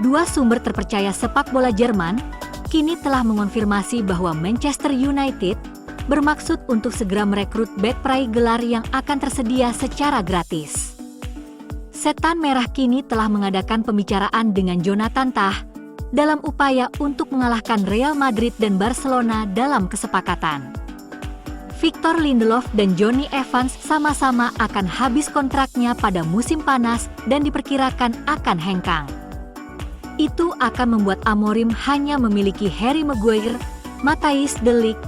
Dua sumber terpercaya sepak bola Jerman kini telah mengonfirmasi bahwa Manchester United bermaksud untuk segera merekrut bek peraih gelar yang akan tersedia secara gratis. Setan Merah kini telah mengadakan pembicaraan dengan Jonathan Tah dalam upaya untuk mengalahkan Real Madrid dan Barcelona dalam kesepakatan. Victor Lindelof dan Jonny Evans sama-sama akan habis kontraknya pada musim panas dan diperkirakan akan hengkang. Itu akan membuat Amorim hanya memiliki Harry Maguire, Matthijs de Ligt,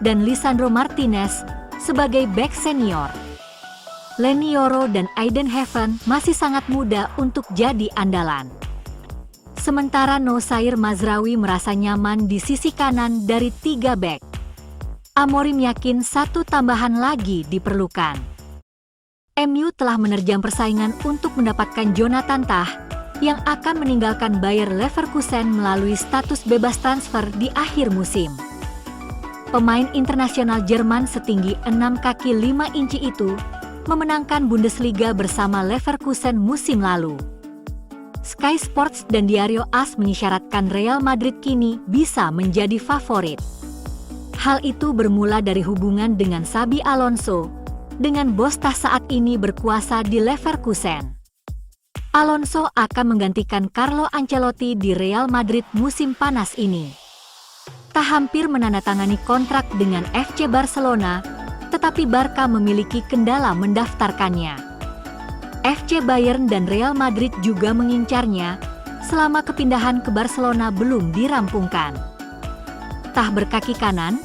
dan Lisandro Martinez sebagai bek senior. Leny Yoro dan Aiden Heaven masih sangat muda untuk jadi andalan. Sementara Nosair Mazraoui merasa nyaman di sisi kanan dari 3 bek. Amorim yakin satu tambahan lagi diperlukan. MU telah menerjang persaingan untuk mendapatkan Jonathan Tah yang akan meninggalkan Bayer Leverkusen melalui status bebas transfer di akhir musim. Pemain internasional Jerman setinggi 6 kaki 5 inci itu memenangkan Bundesliga bersama Leverkusen musim lalu. Sky Sports dan Diario AS mengisyaratkan Real Madrid kini bisa menjadi favorit. Hal itu bermula dari hubungan dengan Xabi Alonso, dengan bos Tah saat ini berkuasa di Leverkusen. Alonso akan menggantikan Carlo Ancelotti di Real Madrid musim panas ini. Tah hampir menandatangani kontrak dengan FC Barcelona, tetapi Barca memiliki kendala mendaftarkannya. FC Bayern dan Real Madrid juga mengincarnya selama kepindahan ke Barcelona belum dirampungkan. Tah berkaki kanan,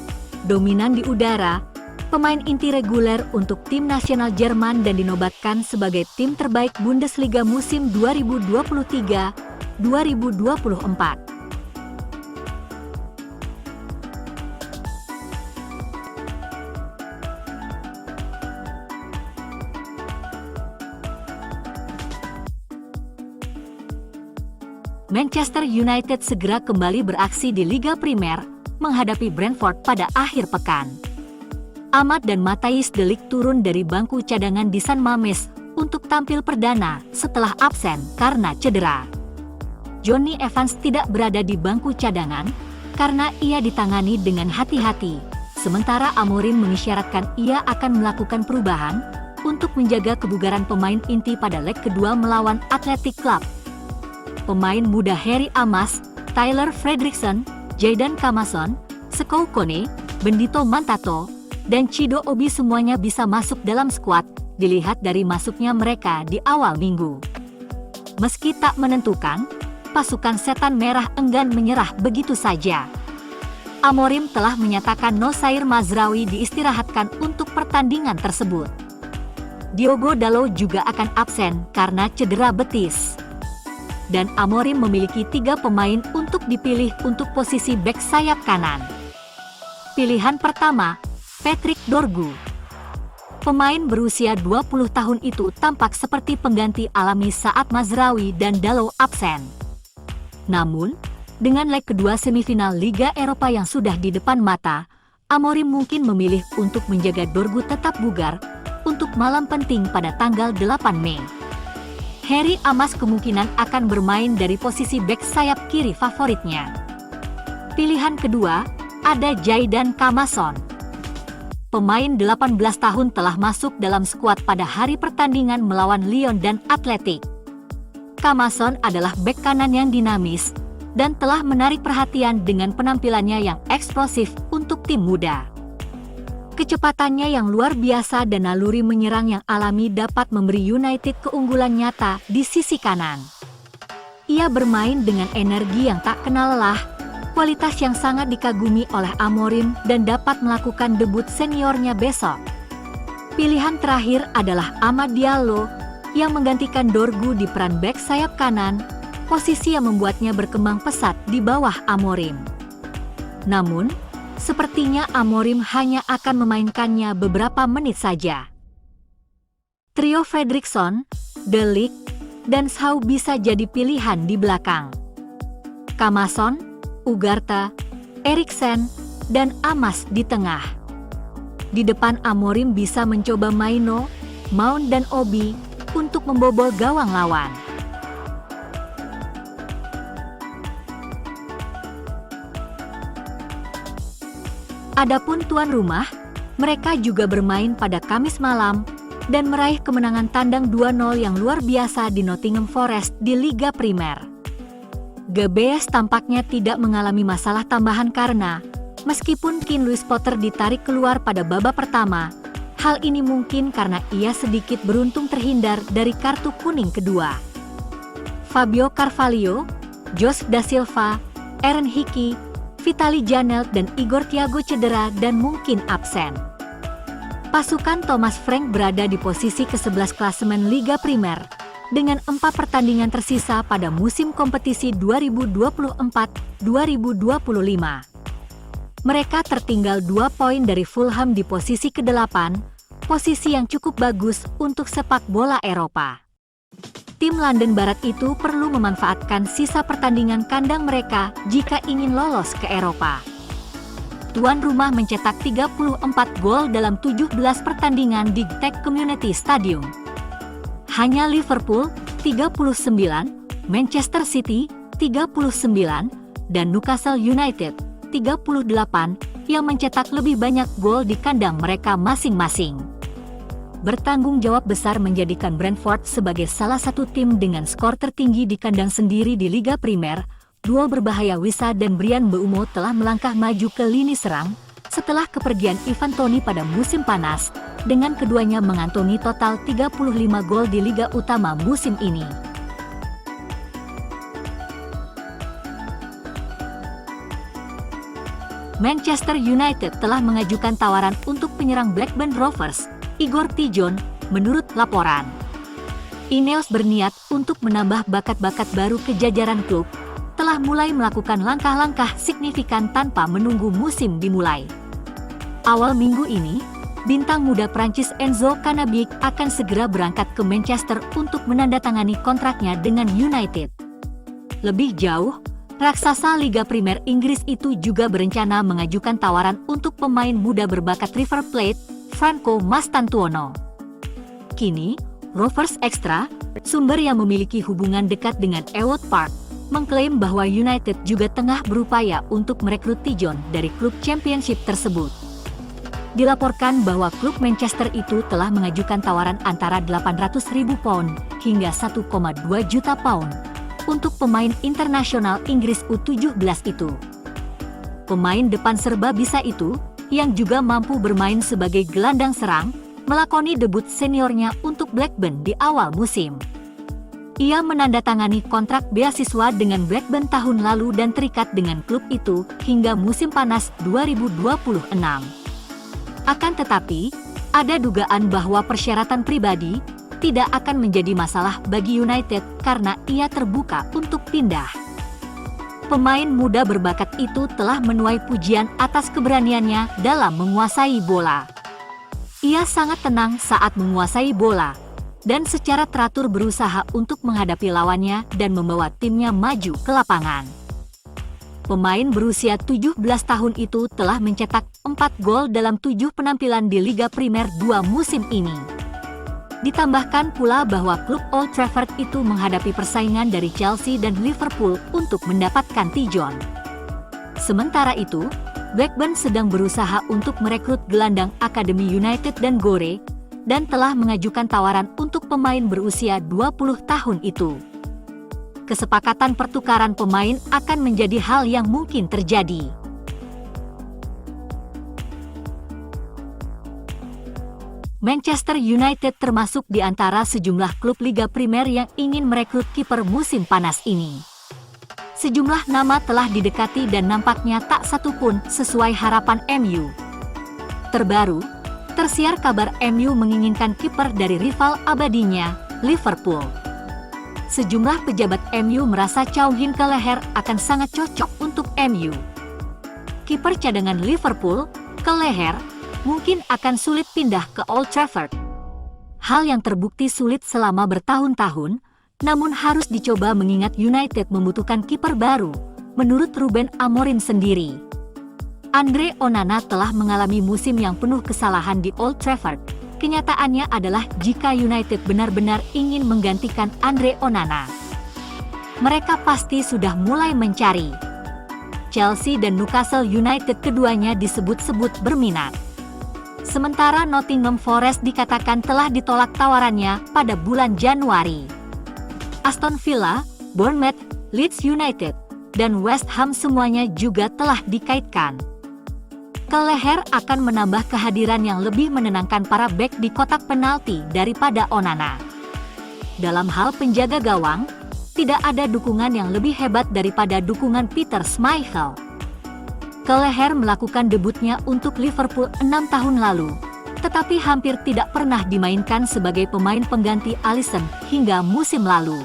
dominan di udara, pemain inti reguler untuk tim nasional Jerman dan dinobatkan sebagai tim terbaik Bundesliga musim 2023-2024. Manchester United segera kembali beraksi di Liga Primer menghadapi Brentford pada akhir pekan. Ahmad dan Matthijs de Ligt turun dari bangku cadangan di San Mamés untuk tampil perdana setelah absen karena cedera. Jonny Evans tidak berada di bangku cadangan karena ia ditangani dengan hati-hati, sementara Amorim mengisyaratkan ia akan melakukan perubahan untuk menjaga kebugaran pemain inti pada leg kedua melawan Athletic Club. Pemain muda Harry Amas, Tyler Fredrickson, Jadon Camason, Sekou Kone, Bendito Mantato, dan Chido Obi semuanya bisa masuk dalam skuad, dilihat dari masuknya mereka di awal minggu. Meski tak menentukan, pasukan Setan Merah enggan menyerah begitu saja. Amorim telah menyatakan Nosair Mazraoui diistirahatkan untuk pertandingan tersebut. Diogo Dalot juga akan absen karena cedera betis. Dan Amorim memiliki 3 pemain untuk dipilih untuk posisi bek sayap kanan. Pilihan pertama, Patrick Dorgu. Pemain berusia 20 tahun itu tampak seperti pengganti alami saat Mazraoui dan Dalot absen. Namun, dengan leg kedua semifinal Liga Eropa yang sudah di depan mata, Amorim mungkin memilih untuk menjaga Dorgu tetap bugar untuk malam penting pada tanggal 8 Mei. Harry Amas kemungkinan akan bermain dari posisi bek sayap kiri favoritnya. Pilihan kedua, ada Jadon Camason. Pemain 18 tahun telah masuk dalam skuad pada hari pertandingan melawan Lyon dan Athletic. Camason adalah bek kanan yang dinamis dan telah menarik perhatian dengan penampilannya yang eksplosif untuk tim muda. Kecepatannya yang luar biasa dan naluri menyerang yang alami dapat memberi United keunggulan nyata di sisi kanan. Ia bermain dengan energi yang tak kenal lelah, kualitas yang sangat dikagumi oleh Amorim dan dapat melakukan debut seniornya besok. Pilihan terakhir adalah Amad Diallo yang menggantikan Dorgu di peran bek sayap kanan, posisi yang membuatnya berkembang pesat di bawah Amorim. Namun, sepertinya Amorim hanya akan memainkannya beberapa menit saja. Trio Fredrickson, de Ligt, dan Shaw bisa jadi pilihan di belakang. Camason, Ugarte, Eriksen, dan Amas di tengah. Di depan Amorim bisa mencoba Maino, Mount dan Obi untuk membobol gawang lawan. Adapun tuan rumah, mereka juga bermain pada Kamis malam dan meraih kemenangan tandang 2-0 yang luar biasa di Nottingham Forest di Liga Primer. GBS tampaknya tidak mengalami masalah tambahan karena, meskipun Keane Louis Potter ditarik keluar pada babak pertama, hal ini mungkin karena ia sedikit beruntung terhindar dari kartu kuning kedua. Fabio Carvalho, Josh Da Silva, Aaron Hickey, Vitaly Janelt dan Igor Thiago cedera dan mungkin absen. Pasukan Thomas Frank berada di posisi ke-11 klasemen Liga Primer dengan 4 pertandingan tersisa pada musim kompetisi 2024-2025. Mereka tertinggal 2 poin dari Fulham di posisi ke-8, posisi yang cukup bagus untuk sepak bola Eropa. Tim London Barat itu perlu memanfaatkan sisa pertandingan kandang mereka jika ingin lolos ke Eropa. Tuan rumah mencetak 34 gol dalam 17 pertandingan di Tech Community Stadium. Hanya Liverpool, 39, Manchester City, 39, dan Newcastle United, 38, yang mencetak lebih banyak gol di kandang mereka masing-masing. Bertanggung jawab besar menjadikan Brentford sebagai salah satu tim dengan skor tertinggi di kandang sendiri di Liga Primer. Duo berbahaya Wissa dan Bryan Mbeumo telah melangkah maju ke lini serang setelah kepergian Ivan Toney pada musim panas, dengan keduanya mengantongi total 35 gol di Liga Utama musim ini. Manchester United telah mengajukan tawaran untuk penyerang Blackburn Rovers, Igor Tidjone, menurut laporan. Ineos berniat untuk menambah bakat-bakat baru ke jajaran klub, telah mulai melakukan langkah-langkah signifikan tanpa menunggu musim dimulai. Awal minggu ini, bintang muda Prancis Enzo Cannabich akan segera berangkat ke Manchester untuk menandatangani kontraknya dengan United. Lebih jauh, raksasa Liga Primer Inggris itu juga berencana mengajukan tawaran untuk pemain muda berbakat River Plate, Franco Mastantuono. Kini, Rovers Extra, sumber yang memiliki hubungan dekat dengan Ewood Park, mengklaim bahwa United juga tengah berupaya untuk merekrut Tidjone dari klub Championship tersebut. Dilaporkan bahwa klub Manchester itu telah mengajukan tawaran antara 800.000 pound hingga 1,2 juta pound untuk pemain internasional Inggris U17 itu. Pemain depan serba bisa itu, yang juga mampu bermain sebagai gelandang serang, melakoni debut seniornya untuk Blackburn di awal musim. Ia menandatangani kontrak beasiswa dengan Blackburn tahun lalu dan terikat dengan klub itu hingga musim panas 2026. Akan tetapi, ada dugaan bahwa persyaratan pribadi tidak akan menjadi masalah bagi United karena ia terbuka untuk pindah. Pemain muda berbakat itu telah menuai pujian atas keberaniannya dalam menguasai bola. Ia sangat tenang saat menguasai bola, dan secara teratur berusaha untuk menghadapi lawannya dan membawa timnya maju ke lapangan. Pemain berusia 17 tahun itu telah mencetak 4 gol dalam 7 penampilan di Liga Primer 2 musim ini. Ditambahkan pula bahwa klub Old Trafford itu menghadapi persaingan dari Chelsea dan Liverpool untuk mendapatkan Tidjone. Sementara itu, Blackburn sedang berusaha untuk merekrut gelandang Akademi United dan Gore, dan telah mengajukan tawaran untuk pemain berusia 20 tahun itu. Kesepakatan pertukaran pemain akan menjadi hal yang mungkin terjadi. Manchester United termasuk di antara sejumlah klub Liga Primer yang ingin merekrut kiper musim panas ini. Sejumlah nama telah didekati dan nampaknya tak satu pun sesuai harapan MU. Terbaru, tersiar kabar MU menginginkan kiper dari rival abadinya, Liverpool. Sejumlah pejabat MU merasa Chauhin Kelleher akan sangat cocok untuk MU. Kiper cadangan Liverpool, Kelleher, mungkin akan sulit pindah ke Old Trafford. Hal yang terbukti sulit selama bertahun-tahun, namun harus dicoba mengingat United membutuhkan kiper baru, menurut Ruben Amorim sendiri. Andre Onana telah mengalami musim yang penuh kesalahan di Old Trafford. Kenyataannya adalah jika United benar-benar ingin menggantikan Andre Onana, mereka pasti sudah mulai mencari. Chelsea dan Newcastle United keduanya disebut-sebut berminat. Sementara Nottingham Forest dikatakan telah ditolak tawarannya pada bulan Januari. Aston Villa, Bournemouth, Leeds United, dan West Ham semuanya juga telah dikaitkan. Kelleher akan menambah kehadiran yang lebih menenangkan para bek di kotak penalti daripada Onana. Dalam hal penjaga gawang, tidak ada dukungan yang lebih hebat daripada dukungan Peter Schmeichel. Kelleher melakukan debutnya untuk Liverpool 6 tahun lalu, tetapi hampir tidak pernah dimainkan sebagai pemain pengganti Alisson hingga musim lalu.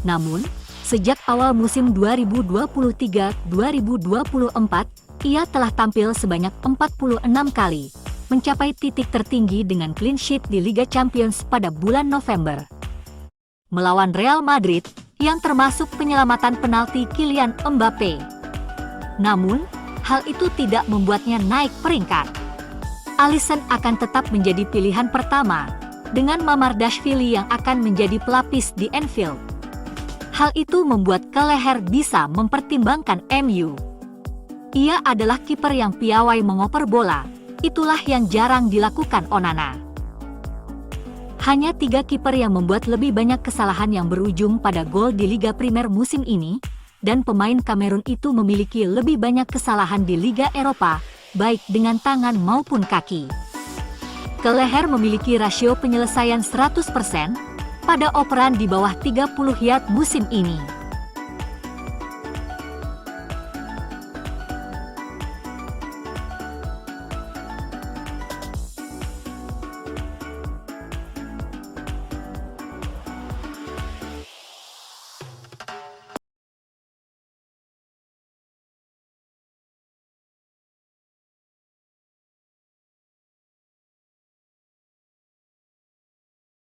Namun, sejak awal musim 2023-2024, ia telah tampil sebanyak 46 kali, mencapai titik tertinggi dengan clean sheet di Liga Champions pada bulan November. Melawan Real Madrid, yang termasuk penyelamatan penalti Kylian Mbappe. Namun, hal itu tidak membuatnya naik peringkat. Alisson akan tetap menjadi pilihan pertama, dengan Mamardashvili yang akan menjadi pelapis di Anfield. Hal itu membuat Kelleher bisa mempertimbangkan MU. Ia adalah kiper yang piawai mengoper bola, itulah yang jarang dilakukan Onana. Hanya 3 kiper yang membuat lebih banyak kesalahan yang berujung pada gol di Liga Primer musim ini, dan pemain Kamerun itu memiliki lebih banyak kesalahan di Liga Eropa, baik dengan tangan maupun kaki. Kelleher memiliki rasio penyelesaian 100% pada operan di bawah 30 yard musim ini.